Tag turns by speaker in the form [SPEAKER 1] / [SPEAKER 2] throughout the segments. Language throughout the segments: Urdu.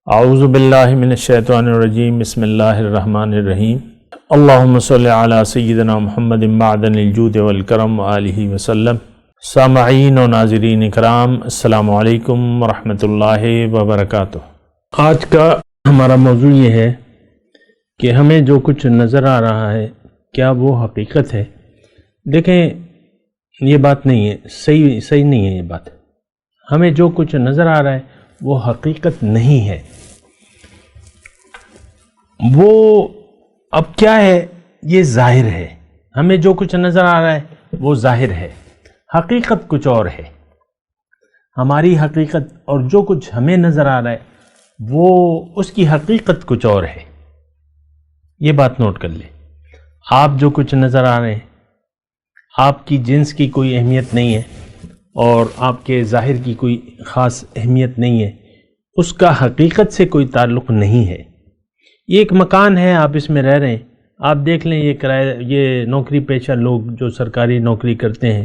[SPEAKER 1] اعوذ باللہ من الشیطان الرجیم بسم اللہ الرحمن الرحیم اللہم صلی علی سیدنا محمد معدن الجود والکرم وآلہ وسلم۔ سامعین و ناظرین اکرام، السلام علیکم ورحمۃ اللہ وبرکاتہ۔ آج کا ہمارا موضوع یہ ہے کہ ہمیں جو کچھ نظر آ رہا ہے کیا وہ حقیقت ہے؟ دیکھیں، یہ بات نہیں ہے، صحیح نہیں ہے یہ بات۔ ہمیں جو کچھ نظر آ رہا ہے وہ حقیقت نہیں ہے۔ وہ اب کیا ہے؟ یہ ظاہر ہے۔ ہمیں جو کچھ نظر آ رہا ہے وہ ظاہر ہے، حقیقت کچھ اور ہے۔ ہماری حقیقت اور جو کچھ ہمیں نظر آ رہا ہے وہ اس کی حقیقت کچھ اور ہے۔ یہ بات نوٹ کر لیں۔ آپ جو کچھ نظر آ رہے ہیں، آپ کی جنس کی کوئی اہمیت نہیں ہے اور آپ کے ظاہر کی کوئی خاص اہمیت نہیں ہے، اس کا حقیقت سے کوئی تعلق نہیں ہے۔ یہ ایک مکان ہے، آپ اس میں رہ رہے ہیں۔ آپ دیکھ لیں، یہ نوکری پیشہ لوگ جو سرکاری نوکری کرتے ہیں،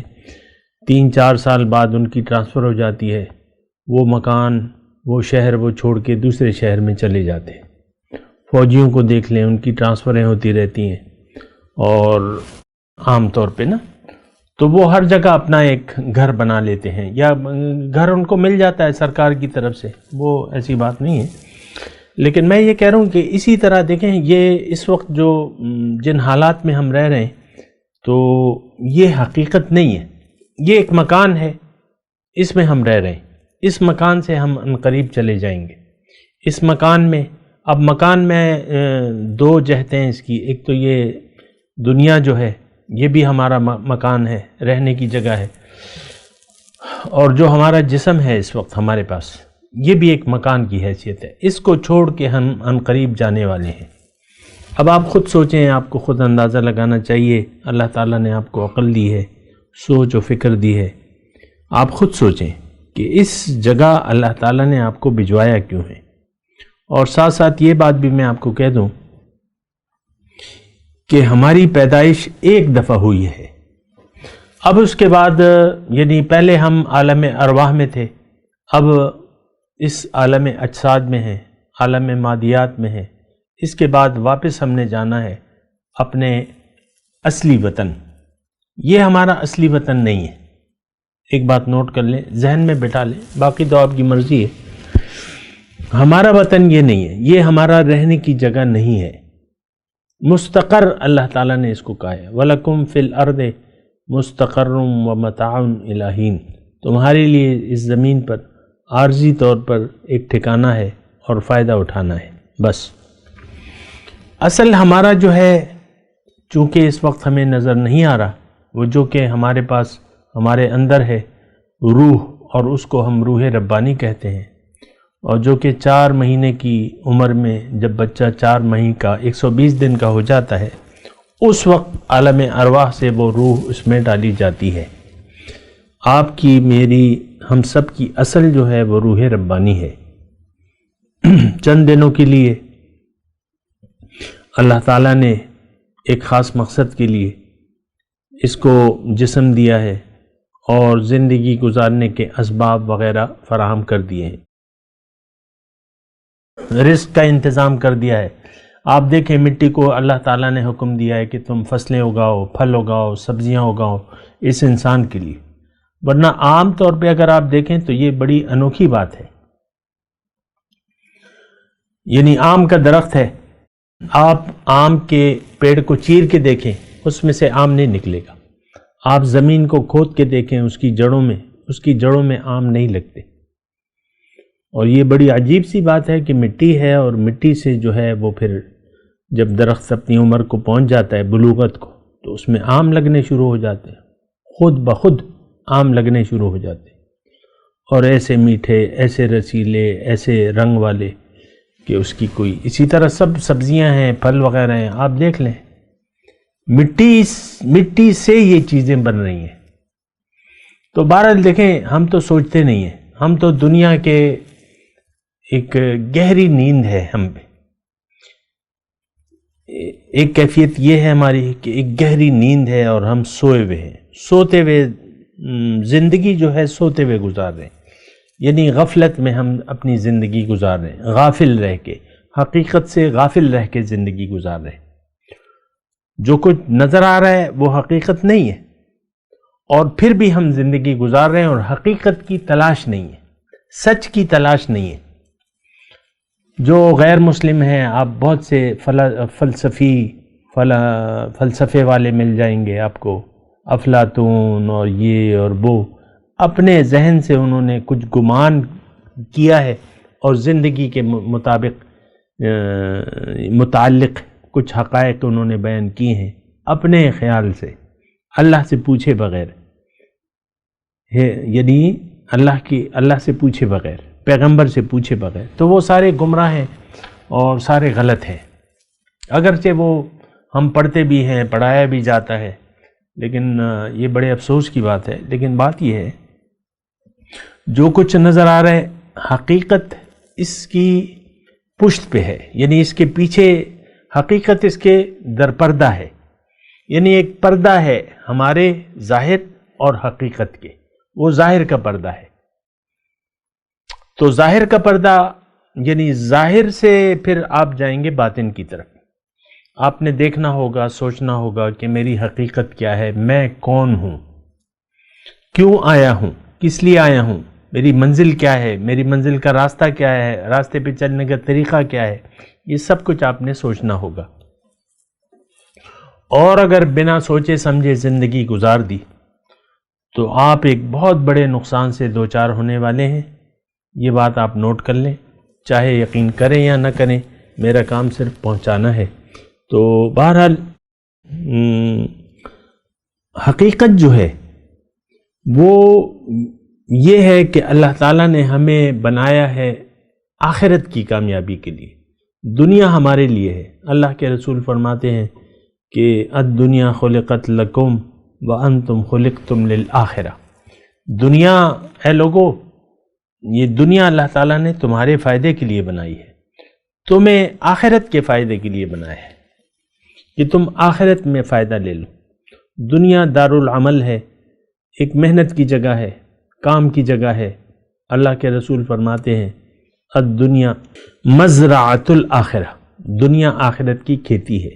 [SPEAKER 1] 3-4 سال بعد ان کی ٹرانسفر ہو جاتی ہے۔ وہ مکان، وہ شہر وہ چھوڑ کے دوسرے شہر میں چلے جاتے ہیں۔ فوجیوں کو دیکھ لیں، ان کی ٹرانسفریں ہوتی رہتی ہیں، اور عام طور پہ تو وہ ہر جگہ اپنا ایک گھر بنا لیتے ہیں، یا گھر ان کو مل جاتا ہے سرکار کی طرف سے، وہ ایسی بات نہیں ہے۔ لیکن میں یہ کہہ رہا ہوں کہ اسی طرح دیکھیں، یہ اس وقت جو جن حالات میں ہم رہ رہے ہیں تو یہ حقیقت نہیں ہے۔ یہ ایک مکان ہے، اس میں ہم رہ رہے ہیں۔ اس مکان سے ہم عنقریب چلے جائیں گے۔ اس مکان میں، اب مکان میں 2 جہتیں ہیں اس کی۔ ایک تو یہ دنیا جو ہے، یہ بھی ہمارا مکان ہے، رہنے کی جگہ ہے، اور جو ہمارا جسم ہے اس وقت ہمارے پاس، یہ بھی ایک مکان کی حیثیت ہے۔ اس کو چھوڑ کے ہم عنقریب جانے والے ہیں۔ اب آپ خود سوچیں، آپ کو خود اندازہ لگانا چاہیے۔ اللہ تعالیٰ نے آپ کو عقل دی ہے، سوچ و فکر دی ہے۔ آپ خود سوچیں کہ اس جگہ اللہ تعالیٰ نے آپ کو بھجوایا کیوں ہے۔ اور ساتھ ساتھ یہ بات بھی میں آپ کو کہہ دوں کہ ہماری پیدائش ایک دفعہ ہوئی ہے۔ اب اس کے بعد، یعنی پہلے ہم عالم ارواح میں تھے، اب اس عالم اجساد میں ہیں، عالم مادیات میں ہیں۔ اس کے بعد واپس ہم نے جانا ہے اپنے اصلی وطن۔ یہ ہمارا اصلی وطن نہیں ہے۔ ایک بات نوٹ کر لیں، ذہن میں بٹھا لیں، باقی تو آپ کی مرضی ہے۔ ہمارا وطن یہ نہیں ہے، یہ ہمارا رہنے کی جگہ نہیں ہے۔ مستقر اللہ تعالیٰ نے اس کو کہا ہے، وَلَكُمْ فِي الْأَرْضِ مُسْتَقَرٌ وَمَتَاعٌ إِلَىٰ حِينٍ۔ تمہارے لیے اس زمین پر عارضی طور پر ایک ٹھکانہ ہے اور فائدہ اٹھانا ہے، بس۔ اصل ہمارا جو ہے، چونکہ اس وقت ہمیں نظر نہیں آ رہا، وہ جو کہ ہمارے پاس ہمارے اندر ہے، روح، اور اس کو ہم روح ربانی کہتے ہیں، اور جو کہ 4 مہینے کی عمر میں جب بچہ 4 مہینے کا 120 دن کا ہو جاتا ہے، اس وقت عالم ارواح سے وہ روح اس میں ڈالی جاتی ہے۔ آپ کی، میری، ہم سب کی اصل جو ہے وہ روح ربانی ہے۔ چند دنوں کے لیے اللہ تعالیٰ نے ایک خاص مقصد کے لیے اس کو جسم دیا ہے اور زندگی گزارنے کے اسباب وغیرہ فراہم کر دیے ہیں، رزق کا انتظام کر دیا ہے۔ آپ دیکھیں، مٹی کو اللہ تعالیٰ نے حکم دیا ہے کہ تم فصلیں اگاؤ، پھل اگاؤ، سبزیاں اگاؤ اس انسان کے لیے، ورنہ عام طور پہ اگر آپ دیکھیں تو یہ بڑی انوکھی بات ہے۔ یعنی آم کا درخت ہے، آپ آم کے پیڑ کو چیر کے دیکھیں، اس میں سے آم نہیں نکلے گا۔ آپ زمین کو کھود کے دیکھیں، اس کی جڑوں میں آم نہیں لگتے۔ اور یہ بڑی عجیب سی بات ہے کہ مٹی ہے، اور مٹی سے جو ہے وہ پھر جب درخت اپنی عمر کو پہنچ جاتا ہے، بلوغت کو، تو اس میں آم لگنے شروع ہو جاتے ہیں، خود بخود آم لگنے شروع ہو جاتے ہیں، اور ایسے میٹھے، ایسے رسیلے، ایسے رنگ والے کہ اس کی کوئی، اسی طرح سب سبزیاں ہیں، پھل وغیرہ ہیں، آپ دیکھ لیں، مٹی سے یہ چیزیں بن رہی ہیں۔ تو بہرحال دیکھیں، ہم تو سوچتے نہیں ہیں، ہم تو دنیا کے ایک گہری نیند ہے ہم پہ۔ ایک کیفیت یہ ہے ہماری کہ ایک گہری نیند ہے اور ہم سوئے ہوئے ہیں، سوتے ہوئے زندگی جو ہے سوتے ہوئے گزار رہے ہیں۔ یعنی غفلت میں ہم اپنی زندگی گزار رہے ہیں، غافل رہ کے، حقیقت سے غافل رہ کے زندگی گزار رہے ہیں۔ جو کچھ نظر آ رہا ہے وہ حقیقت نہیں ہے، اور پھر بھی ہم زندگی گزار رہے ہیں اور حقیقت کی تلاش نہیں ہے، سچ کی تلاش نہیں ہے۔ جو غیر مسلم ہیں، آپ بہت سے فلسفے والے مل جائیں گے آپ کو، افلاطون اور یہ اور وہ، اپنے ذہن سے انہوں نے کچھ گمان کیا ہے اور زندگی کے متعلق کچھ حقائق انہوں نے بیان کی ہیں اپنے خیال سے، اللہ سے پوچھے بغیر، یعنی اللہ سے پوچھے بغیر، پیغمبر سے پوچھے بغیر، تو وہ سارے گمراہ ہیں اور سارے غلط ہیں۔ اگرچہ وہ ہم پڑھتے بھی ہیں، پڑھایا بھی جاتا ہے، لیکن یہ بڑے افسوس کی بات ہے۔ لیکن بات یہ ہے، جو کچھ نظر آ رہا ہے حقیقت اس کی پشت پہ ہے، یعنی اس کے پیچھے حقیقت اس کے درپردہ ہے، یعنی ایک پردہ ہے ہمارے ظاہر اور حقیقت کے، وہ ظاہر کا پردہ ہے۔ تو ظاہر کا پردہ یعنی ظاہر سے پھر آپ جائیں گے باطن کی طرف۔ آپ نے دیکھنا ہوگا، سوچنا ہوگا کہ میری حقیقت کیا ہے، میں کون ہوں، کیوں آیا ہوں، کس لیے آیا ہوں، میری منزل کیا ہے، میری منزل کا راستہ کیا ہے، راستے پہ چلنے کا طریقہ کیا ہے، یہ سب کچھ آپ نے سوچنا ہوگا۔ اور اگر بنا سوچے سمجھے زندگی گزار دی تو آپ ایک بہت بڑے نقصان سے دوچار ہونے والے ہیں۔ یہ بات آپ نوٹ کر لیں، چاہے یقین کریں یا نہ کریں، میرا کام صرف پہنچانا ہے۔ تو بہرحال حقیقت جو ہے وہ یہ ہے کہ اللہ تعالیٰ نے ہمیں بنایا ہے آخرت کی کامیابی کے لیے، دنیا ہمارے لیے ہے۔ اللہ کے رسول فرماتے ہیں کہ الدنیا خلقت لکم وانتم خلقتم للآخرہ، دنیا اے لوگو، یہ دنیا اللہ تعالیٰ نے تمہارے فائدے کے لیے بنائی ہے، تمہیں آخرت کے فائدے کے لیے بنایا ہے کہ تم آخرت میں فائدہ لے لو۔ دنیا دارالعمل ہے، ایک محنت کی جگہ ہے، کام کی جگہ ہے۔ اللہ کے رسول فرماتے ہیں الدنیا مزرعۃ الآخرہ، دنیا آخرت کی کھیتی ہے،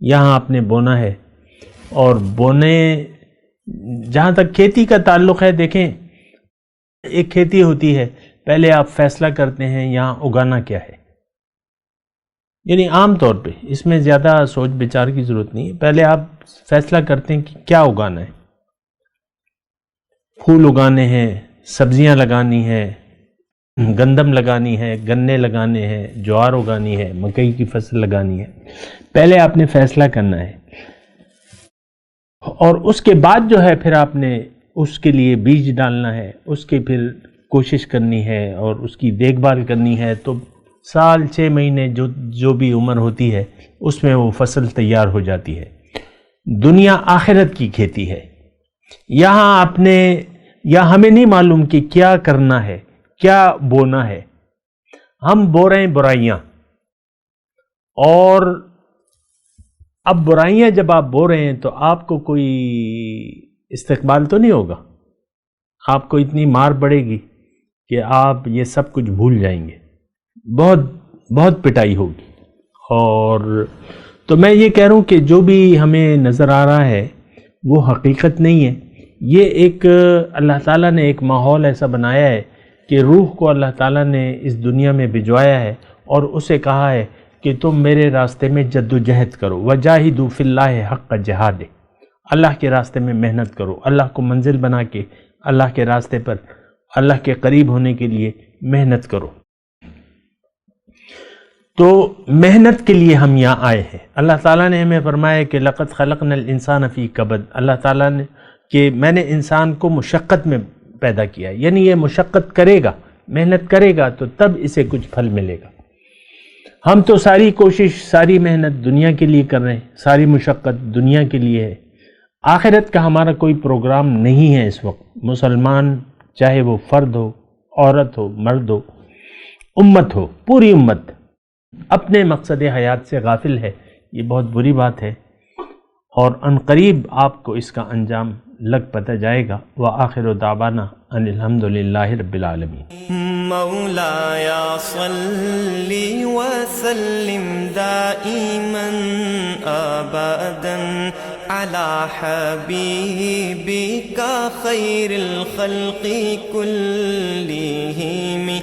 [SPEAKER 1] یہاں آپ نے بونا ہے۔ اور بونے، جہاں تک کھیتی کا تعلق ہے، دیکھیں ایک کھیتی ہوتی ہے، پہلے آپ فیصلہ کرتے ہیں یہاں اگانا کیا ہے، یعنی عام طور پہ اس میں زیادہ سوچ بچار کی ضرورت نہیں ہے، پہلے آپ فیصلہ کرتے ہیں کہ کیا اگانا ہے، پھول اگانے ہیں، سبزیاں لگانی ہیں، گندم لگانی ہے، گنے لگانے ہیں، جوار اگانی ہے، مکئی کی فصل لگانی ہے، پہلے آپ نے فیصلہ کرنا ہے۔ اور اس کے بعد جو ہے پھر آپ نے اس کے لیے بیج ڈالنا ہے، اس کی پھر کوشش کرنی ہے اور اس کی دیکھ بھال کرنی ہے، تو سال 6 مہینے جو بھی عمر ہوتی ہے اس میں وہ فصل تیار ہو جاتی ہے۔ دنیا آخرت کی کھیتی ہے، یہاں ہمیں نہیں معلوم کہ کیا کرنا ہے، کیا بونا ہے، ہم بو رہے ہیں برائیاں، اور اب برائیاں جب آپ بو رہے ہیں تو آپ کو کوئی استقبال تو نہیں ہوگا، آپ کو اتنی مار پڑے گی کہ آپ یہ سب کچھ بھول جائیں گے، بہت بہت پٹائی ہوگی۔ اور تو میں یہ کہہ رہا ہوں کہ جو بھی ہمیں نظر آ رہا ہے وہ حقیقت نہیں ہے، یہ ایک اللہ تعالیٰ نے ایک ماحول ایسا بنایا ہے کہ روح کو اللہ تعالیٰ نے اس دنیا میں بھجوایا ہے اور اسے کہا ہے کہ تم میرے راستے میں جد و جہد کرو، وجاہدوا فی اللہ حق جہاد، اللہ کے راستے میں محنت کرو، اللہ کو منزل بنا کے اللہ کے راستے پر اللہ کے قریب ہونے کے لیے محنت کرو۔ تو محنت کے لیے ہم یہاں آئے ہیں۔ اللہ تعالیٰ نے ہمیں فرمایا کہ لقد خلقنا الانسان فی کبد، اللہ تعالیٰ نے کہ میں نے انسان کو مشقت میں پیدا کیا ہے، یعنی یہ مشقت کرے گا، محنت کرے گا تو تب اسے کچھ پھل ملے گا۔ ہم تو ساری کوشش، ساری محنت دنیا کے لیے کر رہے ہیں، ساری مشقت دنیا کے لیے ہے، آخرت کا ہمارا کوئی پروگرام نہیں ہے اس وقت۔ مسلمان چاہے وہ فرد ہو، عورت ہو، مرد ہو، امت ہو، پوری امت اپنے مقصد حیات سے غافل ہے، یہ بہت بری بات ہے، اور عنقریب آپ کو اس کا انجام لگ پتہ جائے گا۔ وآخر دعوانا ان الحمدللہ رب العالمین۔
[SPEAKER 2] مولاي صل وسلم دائما ابدا على حبيبك خير الخلق كلهم